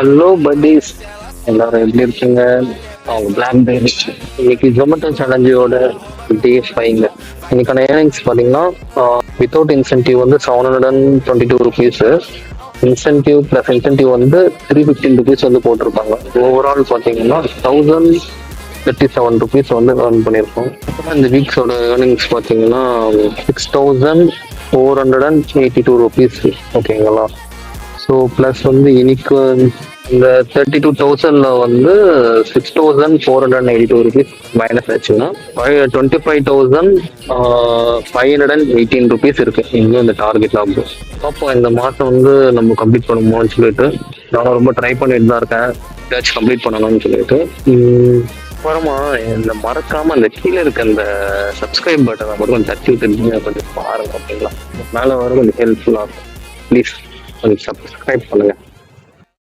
Hello buddies, எல்லாரும் எப்படி இருக்கீங்க? பிளாக்பெர்ரி இன்னைக்கு ஜொமேட்டோ சேலஞ்சோட டே 5ங்க. இன்னைக்கான ஏர்னிங்ஸ் பார்த்தீங்கன்னா வித்தவுட் இன்சென்டிவ் வந்து ₹722, இன்சென்டிவ் ப்ளஸ் இன்சென்டிவ் வந்து ₹315 வந்து போட்டிருப்பாங்க. ஓவரால் பார்த்தீங்கன்னா ₹1037 வந்து ஏர்ன் பண்ணியிருக்கோம். அப்புறம் இந்த வீக்ஸோட ஏர்னிங்ஸ் பார்த்தீங்கன்னா ₹6482 ஓகேங்களா. ஸோ ப்ளஸ் வந்து இன்னைக்கு இந்த 32,000ல வந்து ₹6,482 மைனஸ் ஆச்சுன்னா ₹25,518 இருக்கு இன்னும் இந்த டார்கெட் ஆகும். அப்போ இந்த மாதம் வந்து நம்ம கம்ப்ளீட் பண்ணுமோன்னு சொல்லிட்டு நான் ரொம்ப ட்ரை பண்ணிட்டு தான் இருக்கேன், ஏதாச்சும் கம்ப்ளீட் பண்ணணும்னு சொல்லிட்டு. அப்புறமா இந்த மறக்காம அந்த கீழே இருக்க அந்த சப்ஸ்கிரைப் பட்டனை மட்டும் கொஞ்சம் தட்டி விட்டு கொஞ்சம் பாருங்க ஓகேங்களா. மேலே வர கொஞ்சம் ஹெல்ப்ஃபுல்லாக இருக்கும். ப்ளீஸ் கொஞ்சம் சப்ஸ்கிரைப் பண்ணுங்க.